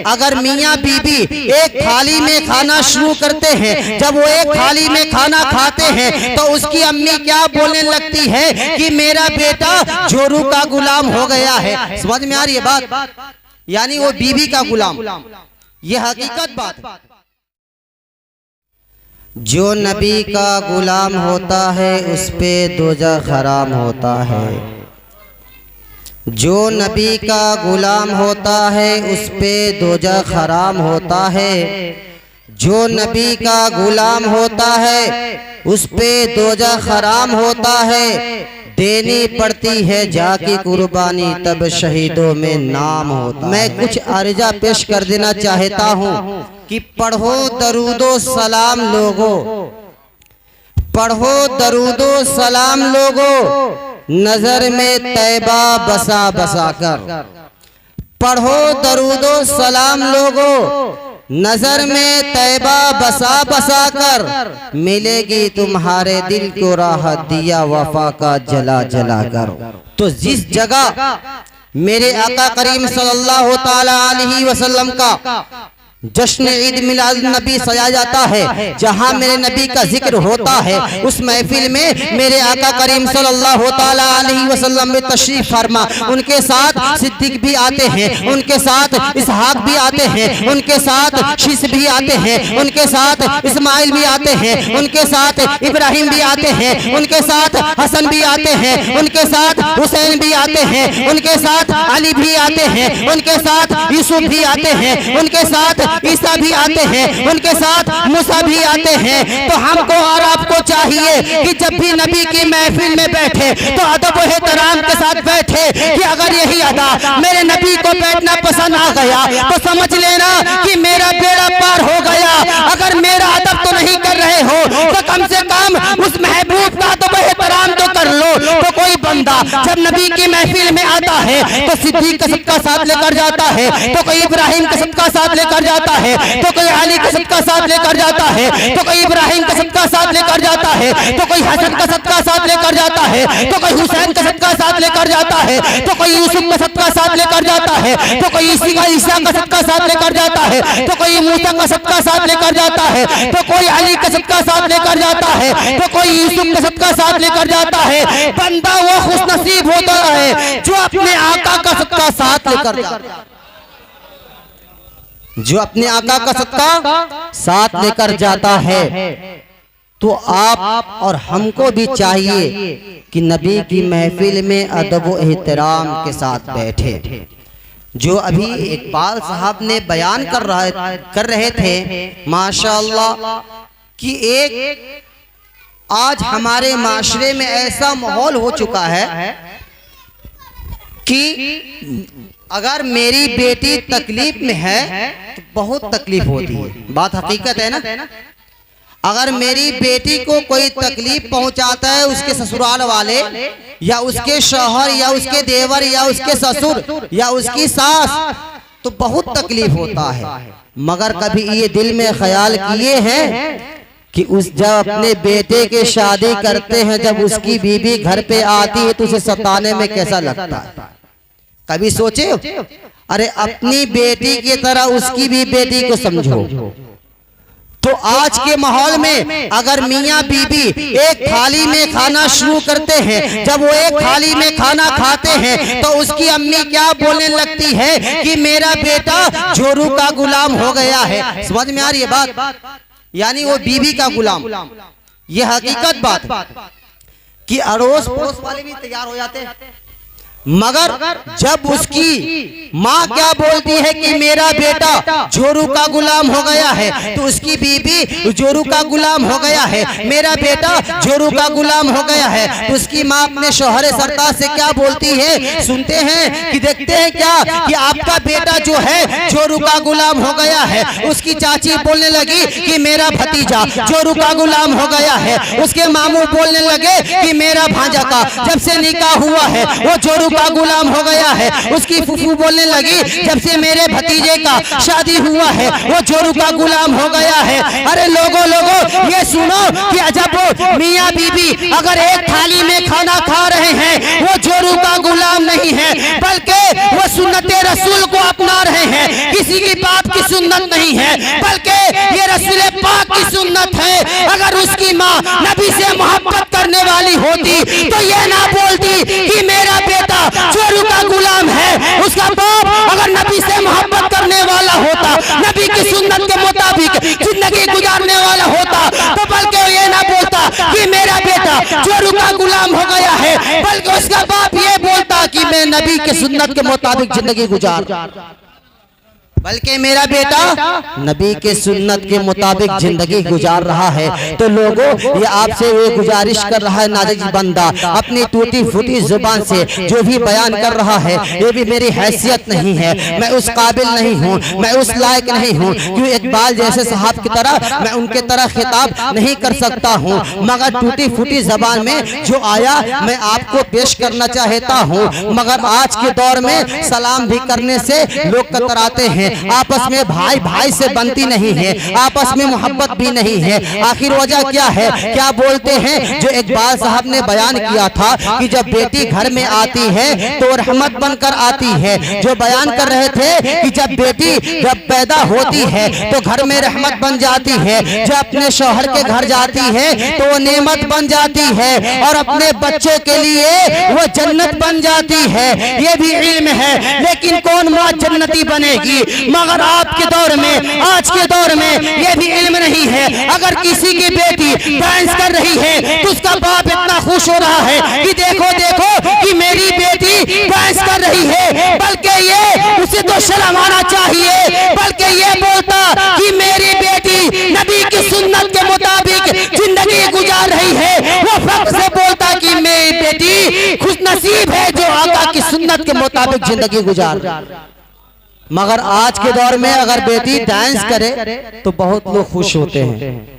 अगर मियाँ बीबी एक थाली में खाना शुरू करते हैं, जब वो एक थाली में खाना खाते हैं तो उसकी अम्मी क्या बोलने लगती है कि मेरा बेटा जोरू का गुलाम हो गया है। समझ में आ रही है बात? यानी वो बीबी का गुलाम, ये हकीकत बात। जो नबी का गुलाम होता है उस पे दोज़ख हराम होता है। जो नबी का गुलाम होता है उस पे दोज़ख हराम होता है। जो नबी का गुलाम होता है उस पे दोज़ख हराम होता है। देनी पड़ती है जाकी कुर्बानी तब शहीदों में नाम होता। मैं कुछ अर्जा पेश कर देना चाहता हूँ कि पढ़ो दरूदो सलाम लोगो, पढ़ो दरूदो सलाम लोगो, नजर में तैबा बसा बसा कर। पढ़ो दरूदो सलाम लोगो, नजर में तैबा बसा बसा कर। मिलेगी तुम्हारे दिल को राहत दिया वफा का जला जला कर। तो जिस जगह मेरे आका करीम सल्लल्लाहु ताला अलैहि वसल्लम का जश्न ईद मिलाद नबी सजाया जाता है, जहाँ मेरे नबी का जिक्र होता है, उस महफिल में मेरे आका करीम सल्लल्लाहु ताला अलैहि वसल्लम में तशरीफ फरमा। उनके साथ सिद्दीक भी आते हैं, उनके साथ इसहाक भी आते हैं, उनके साथ शीश भी आते हैं, उनके साथ इस्माइल भी आते हैं, उनके साथ इब्राहिम भी आते हैं, उनके साथ हसन भी आते हैं, उनके साथ हुसैन भी आते हैं, उनके साथ अली भी आते हैं, उनके साथ यूसुफ भी आते हैं, उनके साथ ईसा भी आते हैं, उनके साथ मूसा भी आते हैं। तो हमको और आपको चाहिए कि जब भी नबी की महफिल में बैठे तो अदब और एहतराम के साथ बैठे कि अगर यही अदा मेरे नबी को बैठना पसंद आ गया तो समझ लेना कि मेरा बेड़ा पार हो गया। अगर मेरा अदब तो नहीं कर रहे हो तो कम से कम उस महबूब का अदब और एहतराम तो कर लो। तो कोई बंदा जब नबी की महफिल में आता है तो सिद्दीक का सबका साथ लेकर जाता है, तो कोई इब्राहिम का सबका साथ लेकर जाता है, तो कोई अली का सबका साथ लेकर जाता है, तो कोई इब्राहिम का सबका साथ लेकर जाता है, तो कोई हसन का सबका साथ लेकर जाता है, तो कोई हुसैन का सबका साथ लेकर जाता है, तो कोई यूसुफ का सबका साथ लेकर जाता है, तो कोई ईसा का सबका साथ लेकर जाता है, तो कोई मूसा का सबका साथ लेकर जाता है, तो कोई अली का सबका साथ लेकर जाता है, तो कोई यूसुफ का सबका साथ लेकर जाता है। बंदा वो खुशनसीब होता है जो अपने आका का सबका साथ लेकर जाता है, जो अपने आका का सबका साथ लेकर जाता है। तो आप और हमको भी चाहिए कि नबी की महफिल में अदब व एहतराम के साथ बैठे। जो अभी इकबाल साहब ने बयान कर रहे थे माशाअल्लाह कि एक आज हमारे माशरे में ऐसा माहौल हो चुका है कि अगर मेरी बेटी तकलीफ में है तो बहुत तकलीफ होती है। बात हकीकत है ना। अगर मेरी बेटी को कोई तकलीफ पहुंचाता है उसके ससुराल वाले या उसके शौहर या उसके देवर या उसके ससुर या उसकी सास, तो बहुत तकलीफ होता है। मगर कभी ये दिल में ख्याल किए हैं कि उस जब अपने बेटे की शादी करते हैं, जब उसकी बीवी घर पे आती है तो उसे सताने में कैसा लगता है? कभी सोचे? अरे अपनी बेटी की तरह उसकी भी बेटी को समझो। तो आज के माहौल में अगर मियाँ बीबी एक थाली में खाना शुरू करते हैं, जब वो एक थाली में खाना खाते हैं तो उसकी अम्मी क्या बोलने लगती है कि मेरा बेटा जोरू का गुलाम हो गया है। समझ में आ रही है बात? यानी वो बीबी का गुलाम, ये हकीकत बात कि अड़ोस पड़ोस वाले भी तैयार हो जाते हैं। मगर जब उसकी माँ क्या बोलती है कि मेरा बेटा जोरू का गुलाम हो गया है, तो उसकी बीबी जोरू का गुलाम हो गया है, मेरा बेटा जोरू का गुलाम हो गया है, तो उसकी माँ अपने शौहरे सरताज से क्या बोलती है? सुनते हैं कि देखते हैं क्या कि आपका बेटा जो है जोरू का गुलाम हो गया है। उसकी चाची बोलने लगी कि मेरा भतीजा जोरू का गुलाम हो गया है। उसके मामू बोलने लगे कि मेरा भांजा का जब से निकाह हुआ है वो जोरू का गुलाम हो गया है। उसकी फूफू बोलने लगी जब से मेरे भतीजे का शादी हुआ है वो जोरू का गुलाम हो गया है। अरे लोगों ये सुनो कि अजब मियाँ बीबी अगर एक थाली में खाना खा रहे हैं वो जोरू का गुलाम नहीं है, बल्कि वो सुन्नते रसूल को अपना रहे हैं। किसी की बात सुन्नत नहीं है, बल्कि ये रसूल पाक की सुन्नत है। अगर उसकी माँ नबी से मोहब्बत करने वाली होती तो ये ना बोलती कि मेरा बेटा चोरों का गुलाम है। उसका बाप अगर नबी से मोहब्बत करने वाला होता, नबी की सुन्नत के मुताबिक जिंदगी गुजारने वाला होता, तो बल्कि ये ना बोलता कि मेरा बेटा चोरों का गुलाम हो गया है, बल्कि उसका बाप ये बोलता कि मैं नबी के सुन्नत के मुताबिक जिंदगी गुजार, बल्कि मेरा बेटा नबी के सुन्नत के मुताबिक जिंदगी गुजार रहा है। तो लोगों, ये आपसे ये गुजारिश कर रहा है नाज़िज़ बंदा, अपनी टूटी फूटी जुबान से जो भी बयान कर रहा है, ये भी मेरी हैसियत नहीं है, मैं उस काबिल नहीं हूँ, मैं उस लायक नहीं हूँ कि इकबाल जैसे साहब की तरह मैं उनके तरह खिताब नहीं कर सकता हूँ। मगर टूटी फूटी जबान में जो आया मैं आपको पेश करना चाहता हूँ। मगर आज के दौर में सलाम भी करने से लोग कतराते हैं, आपस में भाई भाई से बनती नहीं है, आपस में मोहब्बत भी नहीं है। आखिर वजह क्या है? क्या बोलते हैं जो इकबाल साहब ने बयान किया था कि जब बेटी घर में आती है तो रहमत बनकर आती है। जो बयान कर रहे थे कि जब बेटी जब पैदा होती है तो घर में रहमत बन जाती है, जब अपने शौहर के घर जाती है तो वो नेमत बन जाती है और अपने बच्चों के लिए वो जन्नत बन जाती है। ये भी इल्म है, लेकिन कौन माँ जन्नती बनेगी? मगर आपके दौर में, आज के दौर में ये भी इल्म नहीं है। अगर किसी की बेटी डांस कर रही है तो उसका बाप इतना खुश हो रहा है कि देखो देखो कि मेरी बेटी डांस कर रही है, बल्कि ये उसे तो शर्म आना चाहिए, बल्कि ये बोलता कि मेरी बेटी नबी की सुन्नत के मुताबिक जिंदगी गुजार रही है। वो फख्र से बोलता कि मेरी बेटी खुशनसीब है जो आका की सुन्नत के मुताबिक जिंदगी गुजार। मगर आज के दौर में अगर बेटी डांस करे तो बहुत लोग खुश होते हैं।